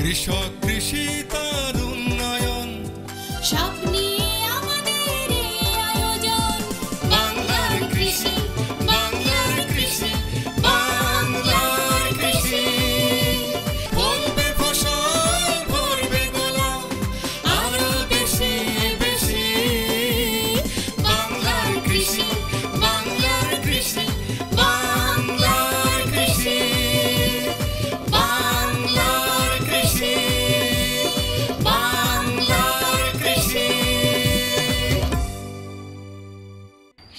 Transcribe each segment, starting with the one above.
কৃষক কৃষি তার উন্নয়ন সব নিয়ে আমাদের আয়োজন বাংলার কৃষি বাংলার কৃষি বাংলার কৃষি ফলবে ফসল ভরবে গোলা আরো বেশি বেশি বাংলার কৃষি বাংলার কৃষি বাংলার কৃষি বাংলার কৃষি বাংলার কৃষি।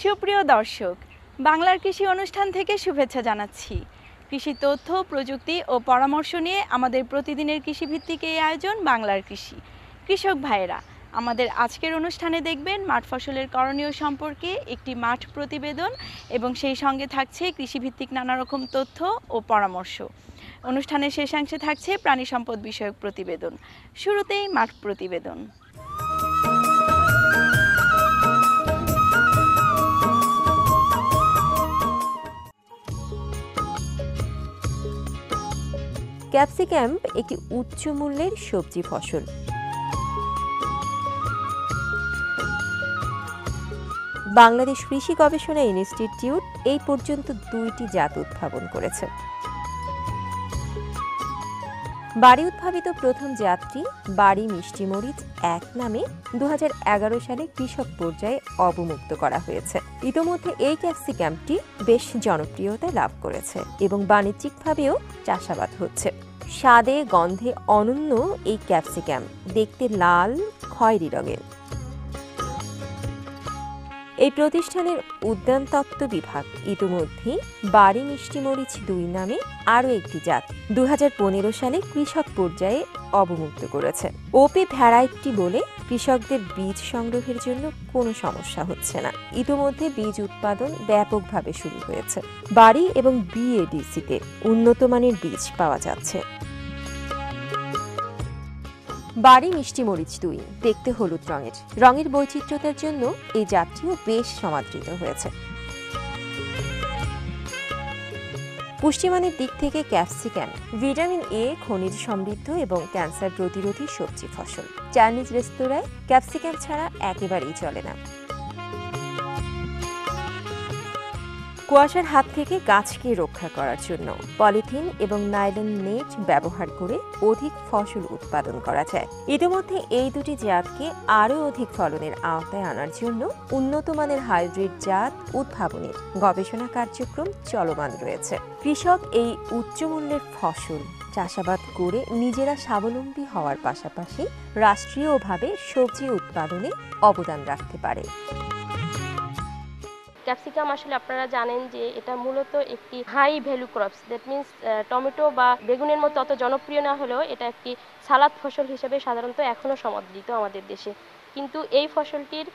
সুপ্রিয় দর্শক, বাংলার কৃষি অনুষ্ঠান থেকে শুভেচ্ছা জানাচ্ছি। কৃষি তথ্য, প্রযুক্তি ও পরামর্শ নিয়ে আমাদের প্রতিদিনের কৃষিভিত্তিক এই আয়োজন বাংলার কৃষি। কৃষক ভাইয়েরা, আমাদের আজকের অনুষ্ঠানে দেখবেন মাঠ ফসলের করণীয় সম্পর্কে একটি মাঠ প্রতিবেদন এবং সেই সঙ্গে থাকছে কৃষিভিত্তিক নানা রকম তথ্য ও পরামর্শ। অনুষ্ঠানের শেষাংশে থাকছে প্রাণী সম্পদ বিষয়ক প্রতিবেদন। শুরুতেই মাঠ প্রতিবেদন। ক্যাপসিকাম একটি উচ্চ মূল্যের সবজি ফসল। বাংলাদেশ কৃষি গবেষণা ইনস্টিটিউট এই পর্যন্ত 2টি জাত উদ্ভাবন করেছে। বাড়ি উদ্ভাবিত প্রথম জাতটি বাড়ি মিষ্টি মরিচ 1 নামে 2011 সালে কৃষক পর্যায়ে অবমুক্ত করা হয়েছে। ইতোমধ্যে এই ক্যাপসিকামটি বেশ জনপ্রিয়তা লাভ করেছে এবং বাণিজ্যিকভাবেও চাষাবাদ হচ্ছে। স্বাদে গন্ধে অনন্য এই ক্যাপসিকাম দেখতে লাল খয়েরি রঙের। এই প্রতিষ্ঠানের উদ্যানতত্ত্ব বিভাগ ইতিমধ্যেই বাড়ি মিষ্টি মরিচ 2 নামে আরও একটি জাত 2015 সালে কৃষক পর্যায়ে অবমুক্ত করেছে। ওপি ভ্যারাইটি বলে কৃষকদের বীজ সংগ্রহের জন্য কোনো সমস্যা হচ্ছে না। ইতিমধ্যে বীজ উৎপাদন ব্যাপকভাবে শুরু হয়েছে। বাড়ি এবং বিএডিসিতে উন্নত মানের বীজ পাওয়া যাচ্ছে। বাড়ি মিষ্টি মরিচ 2 দেখতে হলুদ রঙের। রঙের বৈচিত্র্যতার জন্য এই জাতটিও বেশ সমাদৃত হয়েছে। পুষ্টিমানের দিক থেকে ক্যাপসিকাম ভিটামিন এ খনিজ সমৃদ্ধ এবং ক্যান্সার প্রতিরোধী সবজি ফসল। চাইনিজ রেস্তোরাঁয় ক্যাপসিকাম ছাড়া একেবারেই চলে না। কুয়াশার হাত থেকে গাছকে রক্ষা করার জন্য পলিথিন এবং নাইলন নেট ব্যবহার করে অধিক ফসল উৎপাদন করা যায়। ইতিমধ্যে এই 2টি জাতকে আরও অধিক ফলনের আওতায় আনার জন্য উন্নত মানের হাইব্রিড জাত উদ্ভাবনের গবেষণা কার্যক্রম চলমান রয়েছে। কৃষক এই উচ্চমূল্যের ফসল চাষাবাদ করে নিজেরা স্বাবলম্বী হওয়ার পাশাপাশি রাষ্ট্রীয়ভাবে সবজি উৎপাদনে অবদান রাখতে পারে। ক্যাপসিকাম আসলে আপনারা জানেন যে এটা মূলত একটি high value crops, that means tomato বা বেগুনের মতো অত জনপ্রিয় না হলেও এটা একটি সালাদ ফসল হিসেবে সাধারণত এখনও সমাদৃত আমাদের দেশে। কিন্তু এই ফসলটির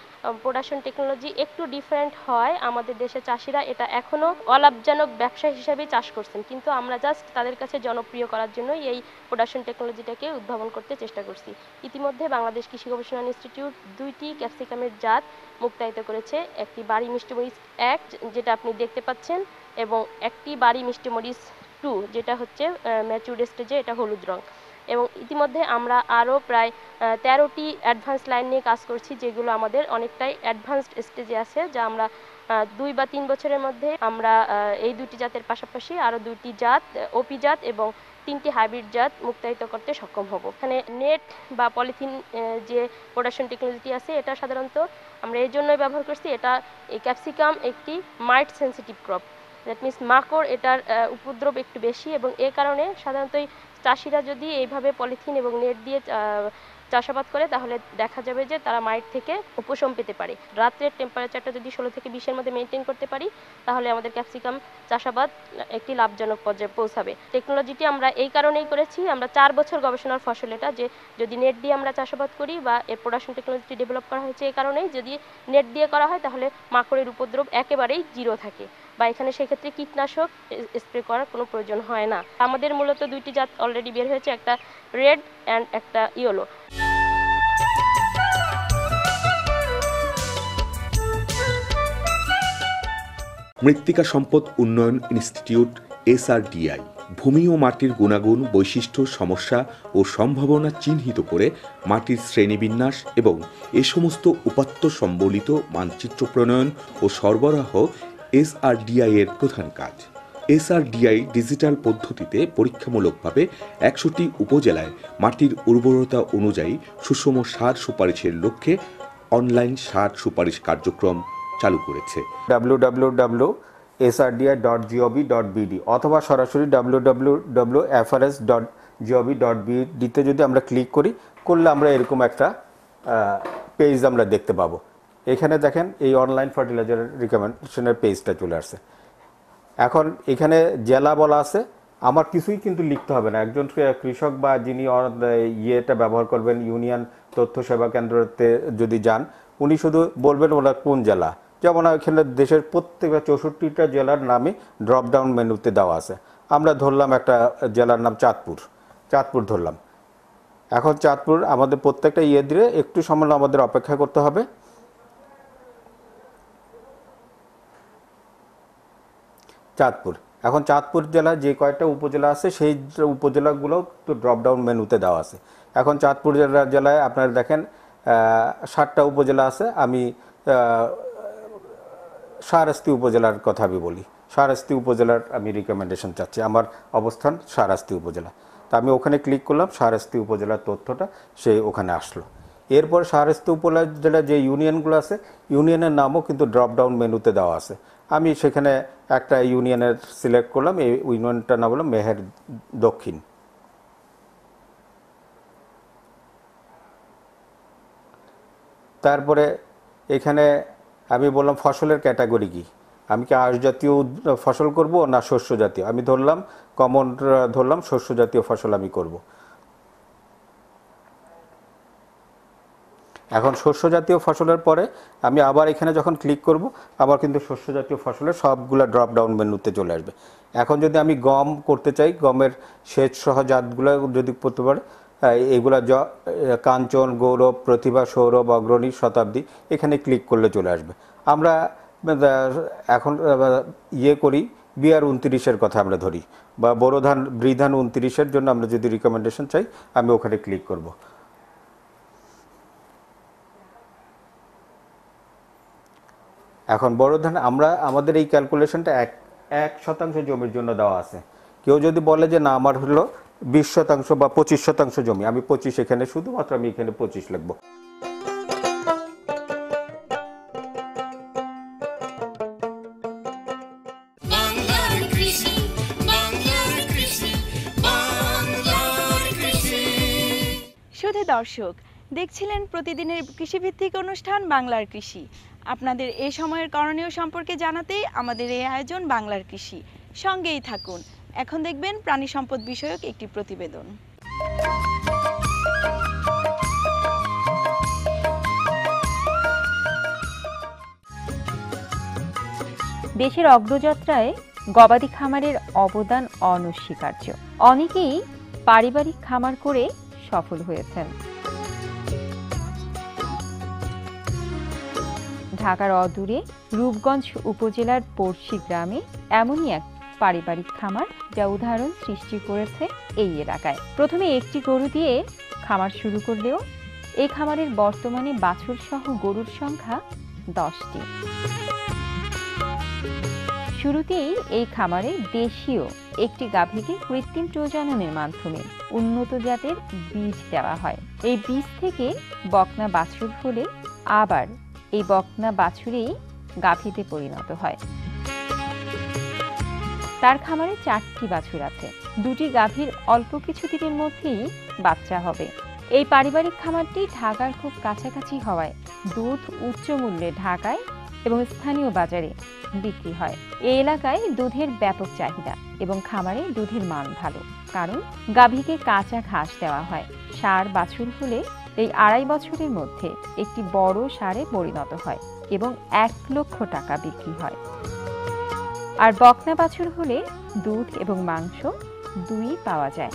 প্রোডাকশন টেকনোলজি একটু ডিফারেন্ট হয়। আমাদের দেশে চাষিরা এটা এখনও অলাভজনক ব্যবসা হিসেবে চাষ করছেন, কিন্তু আমরা জাস্ট তাদের কাছে জনপ্রিয় করার জন্য এই প্রোডাকশন টেকনোলজিটাকে উদ্ভাবন করতে চেষ্টা করছি। ইতিমধ্যে বাংলাদেশ কৃষি গবেষণা ইনস্টিটিউট 2টি ক্যাপসিকামের জাত মুক্তায়িত করেছে। একটি বাড়ি মিষ্টি মরিচ 1 যেটা আপনি দেখতে পাচ্ছেন এবং একটি বাড়ি মিষ্টি মরিচ 2 যেটা হচ্ছে ম্যাচিউরড স্টেজে, এটা হলুদ রং। এবং ইতিমধ্যে আমরা আরও প্রায় 13টি অ্যাডভান্স লাইন নিয়ে কাজ করছি, যেগুলো আমাদের অনেকটাই অ্যাডভান্সড স্টেজে আছে, যা আমরা 2 বা 3 বছরের মধ্যে আমরা এই 2টি জাতের পাশাপাশি আরও 2টি জাত ওপি জাত এবং 3টি হাইব্রিড জাত মুক্তায়িত করতে সক্ষম হব। এখানে নেট বা পলিথিন যে প্রোডাকশন টেকনোলজি আছে, এটা সাধারণত আমরা এই জন্যই ব্যবহার করছি। এটা এই ক্যাপসিকাম একটি মাইট সেন্সিটিভ ক্রপ, দ্যাট মিনস মাকড় এটার উপদ্রব একটু বেশি এবং এ কারণে সাধারণত চাষিরা যদি এইভাবে পলিথিন এবং নেট দিয়ে চাষাবাদ করে তাহলে দেখা যাবে যে তারা মাইট থেকে উপশম পেতে পারে। রাত্রের টেম্পারেচারটা যদি 16 থেকে 20-এর মধ্যে মেনটেন করতে পারি তাহলে আমাদের ক্যাপসিকাম চাষাবাদ একটি লাভজনক পর্যায়ে পৌঁছাবে। টেকনোলজিটি আমরা এই কারণেই করেছি, আমরা 4 বছর গবেষণার ফসল এটা, যে যদি নেট দিয়ে আমরা চাষাবাদ করি বা এর প্রোডাকশন টেকনোলজিটি ডেভেলপ করা হয়েছে এই কারণেই, যদি নেট দিয়ে করা হয় তাহলে মাকড়ের উপদ্রব একেবারেই 0 থাকে বা এখানে সেক্ষেত্রে কীটনাশক স্প্রে করার কোনো প্রয়োজন হয় না। আমাদের মূলত 2টি জাত অলরেডি বের হয়েছে, একটা রেড অ্যান্ড একটা ইয়েলো। মৃত্তিকা সম্পদ উন্নয়ন ইনস্টিটিউট SRDI ভূমি ও মাটির গুণাগুণ, বৈশিষ্ট্য, সমস্যা ও সম্ভাবনা চিহ্নিত করে মাটির শ্রেণীবিন্যাস এবং এ সমস্ত উপাত্ত সম্বলিত মানচিত্র প্রণয়ন ও সরবরাহ এসআরডিআই এর প্রধান কাজ। এসআরডিআই ডিজিটাল পদ্ধতিতে পরীক্ষামূলকভাবে ১০০টি উপজেলায় মাটির উর্বরতা অনুযায়ী সুষম সার সুপারিশের লক্ষ্যে অনলাইন সার সুপারিশ কার্যক্রম চালু করেছে। www.srdi.gov.bd অথবা সরাসরি www.frs.gov.bd তে যদি আমরা ক্লিক করলে আমরা এরকম একটা পেজ আমরা দেখতে পাবো। এখানে দেখেন এই অনলাইন ফার্টিলাইজার রিকমেন্ডেশনের পেজটা চলে আসছে। এখন এখানে জেলা বলা আছে, আমার কিছুই কিন্তু লিখতে হবে না। একজন কৃষক বা যিনি ইয়েটা ব্যবহার করবেন, ইউনিয়ন তথ্য সেবা কেন্দ্রতে যদি যান, উনি শুধু বলবেন ওনার কোন জেলা। যেমন এখানে দেশের প্রত্যেকটা 64টা জেলার নামে ড্রপডাউন মেনুতে দেওয়া আছে। আমরা ধরলাম একটা জেলার নাম চাঁদপুর ধরলাম। এখন চাঁদপুর আমাদের প্রত্যেকটা ইয়ে দিয়ে একটু সময় আমাদের অপেক্ষা করতে হবে। এখন চাঁদপুর জেলায় যে কয়েকটা উপজেলা আছে সেই উপজেলাগুলো তো ড্রপডাউন মেনুতে দেওয়া আছে। এখন চাঁদপুর জেলায় আপনারা দেখেন 7টা উপজেলা আছে। আমি শাহরাস্তি উপজেলার কথা আমি বলি। শাহরাস্তি উপজেলার আমি রিকমেন্ডেশন চাচ্ছি, আমার অবস্থান শাহরাস্তি উপজেলা। তা আমি ওখানে ক্লিক করলাম, শাহরাস্তি উপজেলার তথ্যটা সেই ওখানে আসলো। এরপর শাহরাস্তি উপজেলার যে ইউনিয়নগুলো আছে, ইউনিয়নের নামও কিন্তু ড্রপডাউন মেনুতে দেওয়া আছে। আমি সেখানে একটা ইউনিয়নের সিলেক্ট করলাম। এই ইউনিয়নটার নাম হলো মেহের দক্ষিণ। তারপরে এখানে আমি বললাম ফসলের ক্যাটাগরি কি, আমি কি আঁশ জাতীয় ফসল করব না শস্য জাতীয়। আমি ধরলাম কমন ধরলাম শস্য জাতীয় ফসল আমি করব। এখন শস্য জাতীয় ফসলের পরে আমি আবার এখানে যখন ক্লিক করব, আবার কিন্তু শস্য জাতীয় ফসলের সবগুলো ড্রপ ডাউন মেনুতে চলে আসবে। এখন যদি আমি গম করতে চাই, গমের সেচ সহ জাতগুলো যদি করতে পারে, এইগুলা কাঞ্চন, গৌরব, প্রতিভা, সৌরভ, অগ্রণী, শতাব্দী, এখানে ক্লিক করলে চলে আসবে। আমরা এখন ইয়ে করি বিআর 29-এর কথা আমরা ধরি, বা বোরো ধান বৃধান 29-এর জন্য আমরা যদি রিকমেন্ডেশন চাই, আমি ওখানে ক্লিক করব। এখন বড় ধান আমাদের এই ক্যালকুলেশনটা 1% জমির জন্য দেওয়া আছে। কেউ যদি বলে যে না আমার হলো 20% বা 25% জমি, আমি 25 এখানে শুধুমাত্র আমি এখানে 25 লিখব। শুধু দর্শক দেখছিলেন প্রতিদিনের কৃষিভিত্তিক অনুষ্ঠান বাংলার কৃষি। আপনাদের এই সময়ের করণীয় সম্পর্কে জানাতেই আমাদের এই আয়োজন বাংলার কৃষি। সঙ্গেই থাকুন। এখন দেখবেন প্রাণী সম্পদ বিষয়ক একটি প্রতিবেদন। দেশের অগ্রযাত্রায় গবাদি খামারের অবদান অনস্বীকার্য। অনেকেই পারিবারিক খামার করে সফল হয়েছেন। ঢাকার অদূরে রূপগঞ্জ উপজেলার পড়শি গ্রামে এমনই এক পারিবারিক খামার যা উদাহরণ সৃষ্টি করেছে এই এলাকায়। প্রথমে একটি গরু দিয়ে খামার শুরু করলেও এই খামারের বর্তমানে বাছুর সহ গরুর সংখ্যা 10টি। শুরুতেই এই খামারে দেশীয় একটি গাভীকে কৃত্রিম প্রজননের মাধ্যমে উন্নত জাতের বীজ দেওয়া হয়। এই বীজ থেকে বকনা বাছুর হলে আবার এই বকনা বাছুরেই গাভীতে পরিণত হয়। তার খামারে 4টি বাছুর আছে। 2টি গাভীর অল্প কিছু দিনের মধ্যেই বাচ্চা হবে। এই পারিবারিক খামারটি ঢাকার খুব কাছাকাছি হওয়ায় দুধ উচ্চ মূল্যে ঢাকায় এবং স্থানীয় বাজারে বিক্রি হয়। এই এলাকায় দুধের ব্যাপক চাহিদা এবং খামারে দুধের মান ভালো, কারণ গাভীকে কাঁচা ঘাস দেওয়া হয়। ষাঁড় বাছুর হলে এই 2.5 বছরের মধ্যে একটি বড় ষাঁড়ে পরিণত হয় এবং 1 লক্ষ টাকা বিক্রি হয়। আর বকনা বাছুর হলে দুধ এবং মাংস দুই পাওয়া যায়।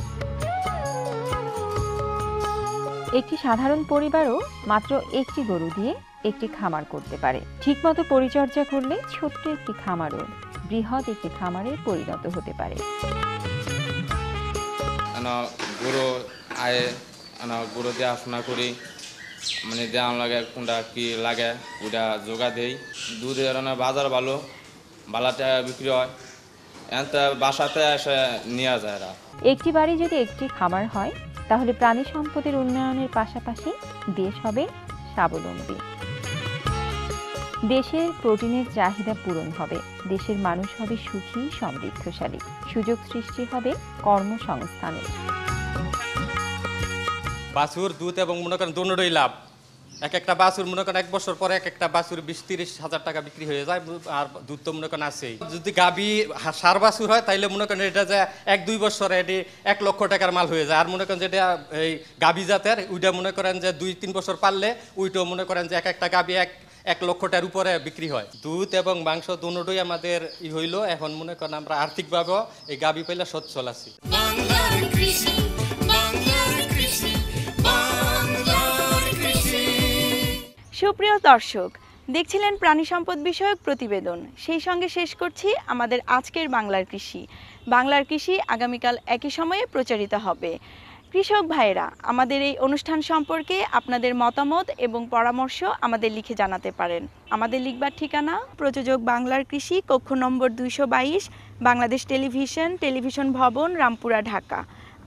একটি সাধারণ পরিবারও মাত্র একটি গরু দিয়ে একটি খামার করতে পারে। ঠিকমতো পরিচর্যা করলে ছোট্ট একটি খামারও বৃহৎ একটি খামারে পরিণত হতে পারে। গরু আয়ে গরু দেখাশোনা করি মানে দেওয়া লাগে কোনটা কি লাগে ওটা জোগা দেই দুধের বাজার ভালো বালাটা বিক্রি হয় এত বাসাতে এসে নেওয়া যায় এরা। একটি বাড়ি যদি একটি খামার হয় তাহলে প্রাণী সম্পদের উন্নয়নের পাশাপাশি দেশ হবে স্বাবলম্বী। দেশের প্রোটিনের চাহিদা পূরণ হবে, দেশের মানুষ হবে সুখী সমৃদ্ধশালী, সুযোগ সৃষ্টি হবে কর্মসংস্থানের। বাছুর দুধ এবং মনে করেন দুটোই লাভ। এক একটা বাছুর মনে করেন 1 বছর পরে এক একটা বাছুর 20-30 হাজার টাকা বিক্রি হয়ে যায়, আর দুধ তো মনে করেন আছেই। যদি গাভী সার বাছুর হয় তাইলে মনে করেন এটা যে 1-2 বছরে এটি 1 লক্ষ টাকার মাল হয়ে যায়। আর মনে করেন যেটা এই গাভী জাতের ওইটা মনে করেন যে 2-3 বছর পারলে ওইটাও মনে করেন যে এক একটা গাভী 1 লক্ষ টাকার উপরে বিক্রি হয়। দুধ এবং মাংস দুটোই আমাদের হইলো। এখন মনে করেন আমরা আর্থিকভাবেও এই গাভী পাইলে সচ্ছল আছি। বাংলার কৃষি, বাংলার কৃষি, বাংলার কৃষি। সুপ্রিয় দর্শক, দেখছিলেন প্রাণী সম্পদ বিষয়ক প্রতিবেদন। সেই সঙ্গে শেষ করছি আমাদের আজকের বাংলার কৃষি। বাংলার কৃষি আগামীকাল একই সময়ে প্রচারিত হবে। কৃষক ভাইয়েরা, আমাদের এই অনুষ্ঠান সম্পর্কে আপনাদের মতামত এবং পরামর্শ আমাদের লিখে জানাতে পারেন। আমাদের লিখবার ঠিকানা প্রযোজক বাংলার কৃষি, কক্ষ নম্বর 222, বাংলাদেশ টেলিভিশন, টেলিভিশন ভবন, রামপুরা, ঢাকা।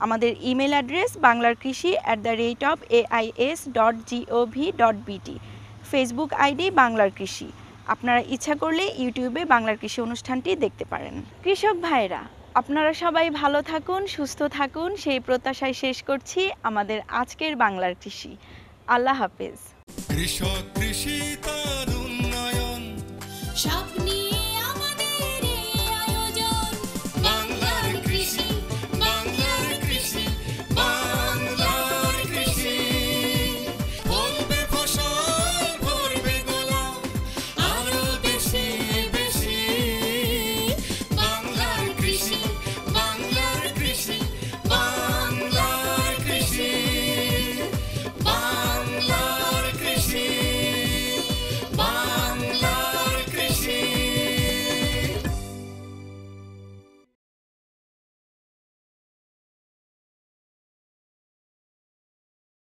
আমাদের email address banglarkrishi@ais.gov.bt। Facebook ID বাংলার কৃষি। আপনারা ইচ্ছা করলে ইউটিউবে বাংলার কৃষি অনুষ্ঠানটি দেখতে পারেন। কৃষক ভাইরা, আপনারা সবাই ভালো থাকুন, সুস্থ থাকুন, সেই প্রত্যাশায় শেষ করছি আমাদের আজকের বাংলার কৃষি। আল্লাহ হাফেজ। কৃষক কৃষি তার উন্নয়ন স্বপ্নে